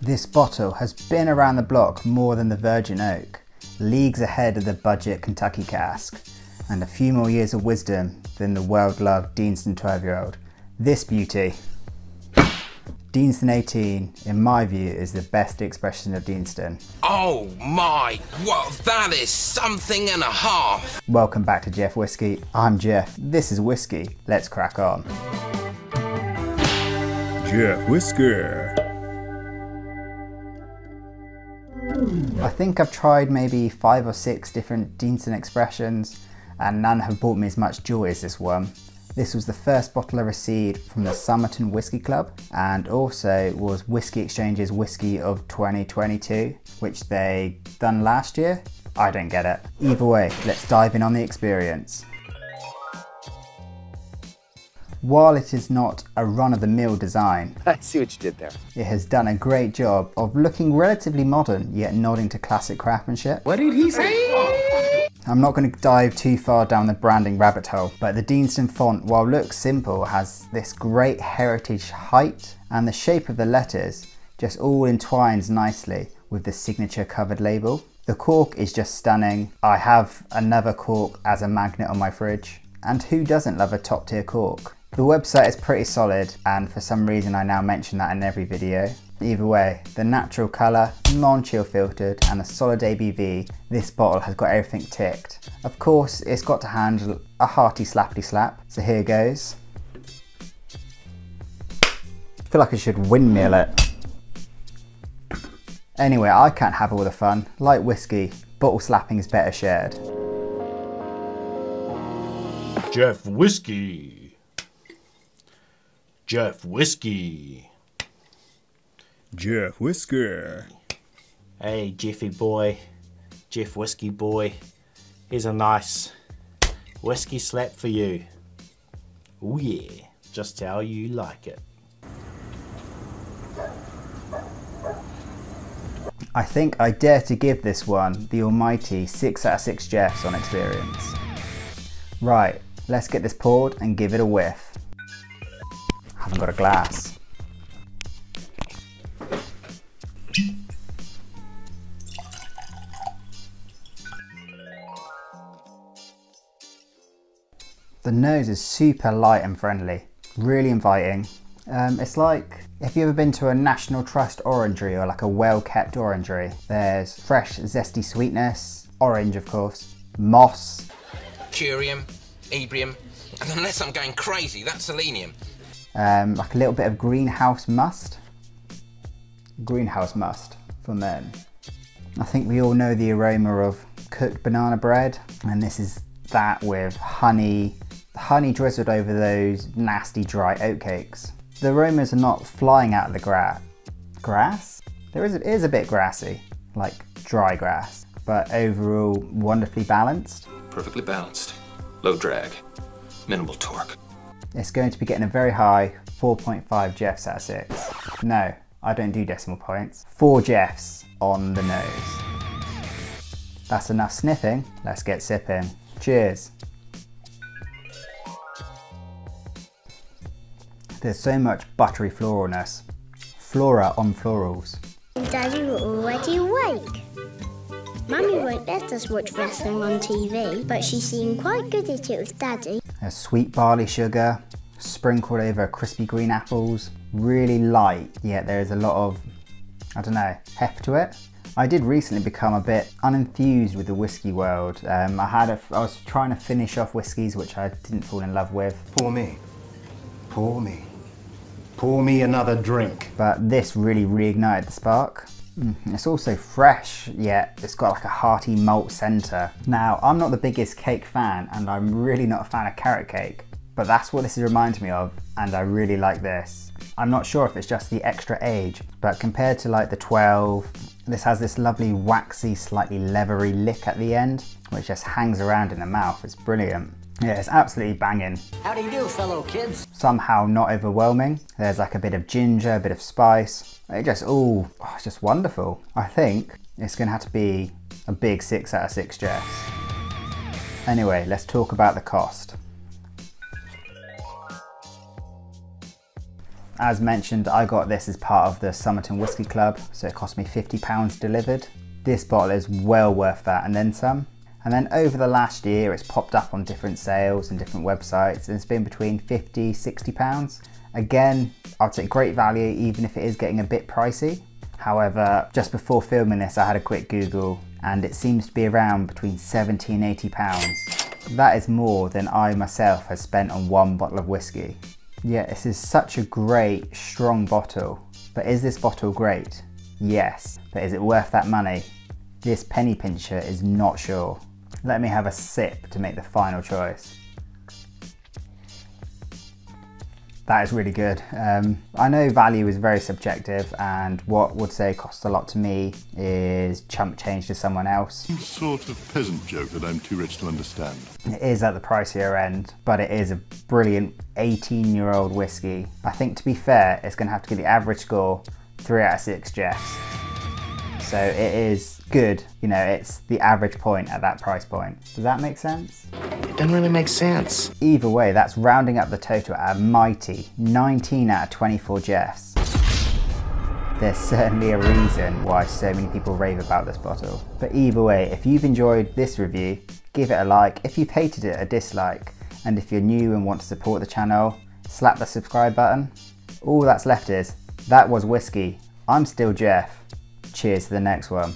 This bottle has been around the block more than the Virgin Oak, leagues ahead of the budget Kentucky Cask, and a few more years of wisdom than the world-loved Deanston 12-year-old. This beauty, Deanston 18, in my view, is the best expression of Deanston. Oh my, well that is something and a half. Welcome back to Jeff Whisky. I'm Jeff, this is Whisky. Let's crack on. Jeff Whisky. I think I've tried maybe 5 or 6 different Deanston expressions and none have brought me as much joy as this one. This was the first bottle I received from the Somerton Whisky Club and also was Whisky Exchange's Whisky of 2022, which they done last year. I don't get it. Either way, let's dive in on the experience. While it is not a run-of-the-mill design, I see what you did there. It has done a great job of looking relatively modern, yet nodding to classic craftsmanship. What did he say? I'm not going to dive too far down the branding rabbit hole, but the Deanston font, while looks simple, has this great heritage height, and the shape of the letters just all entwines nicely with the signature covered label. The cork is just stunning. I have another cork as a magnet on my fridge, and who doesn't love a top tier cork? The website is pretty solid, and for some reason I now mention that in every video. Either way, the natural colour, non-chill filtered and a solid ABV, this bottle has got everything ticked. Of course, it's got to handle a hearty slappity slap, so here goes. I feel like I should windmill it. Anyway, I can't have all the fun. Like whiskey, bottle slapping is better shared. Jeff Whisky. Jeff Whisky. Jeff Whisky. Hey Jeffy boy, Jeff Whisky boy, here's a nice whiskey slap for you. Oh yeah, just how you like it. I think I dare to give this one the almighty 6 out of 6 Jeffs on experience. Right, let's get this poured and give it a whiff. I haven't got a glass. The nose is super light and friendly, really inviting. It's like if you've ever been to a National Trust orangery or like a well-kept orangery. There's fresh, zesty sweetness, orange of course, moss, Curium, Ebrium, and unless I'm going crazy, that's selenium. like a little bit of greenhouse must. Greenhouse must for men. I think we all know the aroma of cooked banana bread, and this is that with honey drizzled over those nasty dry oatcakes. The aromas are not flying out of the grass? It is a bit grassy, like dry grass, but overall wonderfully balanced. Perfectly balanced. Low drag. Minimal torque. It's going to be getting a very high 4.5 Jeffs out of 6. No, I don't do decimal points. 4 Jeffs on the nose. That's enough sniffing, let's get sipping. Cheers. There's so much buttery floralness. Flora on florals. Daddy, we're already awake. Mummy won't let us watch wrestling on TV, but she seemed quite good at it with Daddy. There's sweet barley sugar, sprinkled over crispy green apples. Really light, yet there's a lot of, I don't know, heft to it. I did recently become a bit unenthused with the whiskey world. I was trying to finish off whiskies which I didn't fall in love with. Pour me. Pour me. Pour me another drink. But this really reignited the spark. It's also fresh, yet it's got like a hearty malt centre. Now, I'm not the biggest cake fan, and I'm really not a fan of carrot cake, but that's what this reminds me of, and I really like this. I'm not sure if it's just the extra age, but compared to like the 12, this has this lovely waxy, slightly leathery lick at the end, which just hangs around in the mouth. It's brilliant. Yeah, it's absolutely banging. How do you do, fellow kids? Somehow not overwhelming. There's like a bit of ginger, a bit of spice. It's just wonderful. I think it's gonna have to be a big 6 out of 6 Jeffs. Anyway, let's talk about the cost. As mentioned, I got this as part of the Somerton Whisky Club, so it cost me £50 delivered. This bottle is well worth that and then some. And then over the last year, it's popped up on different sales and different websites, and it's been between £50, £60. Again, I'd say great value, even if it is getting a bit pricey. However, just before filming this, I had a quick Google, and it seems to be around between £70 and £80. That is more than I myself have spent on one bottle of whiskey. Yeah, this is such a great, strong bottle. But is this bottle great? Yes. But is it worth that money? This penny pincher is not sure. Let me have a sip to make the final choice. That is really good. I know value is very subjective, and what would say costs a lot to me is chump change to someone else. Some sort of peasant joke that I'm too rich to understand. It is at the pricier end, but it is a brilliant 18-year-old whiskey. I think, to be fair, it's going to have to get the average score 3 out of 6 Jeffs. So it is good, you know, it's the average point at that price point. Does that make sense? It doesn't really make sense. Either way, that's rounding up the total at a mighty 19 out of 24 Jeffs. There's certainly a reason why so many people rave about this bottle. But either way, if you've enjoyed this review, give it a like. If you've hated it, a dislike. And if you're new and want to support the channel, slap the subscribe button. All that's left is, that was Whiskey. I'm still Jeff. Cheers to the next one.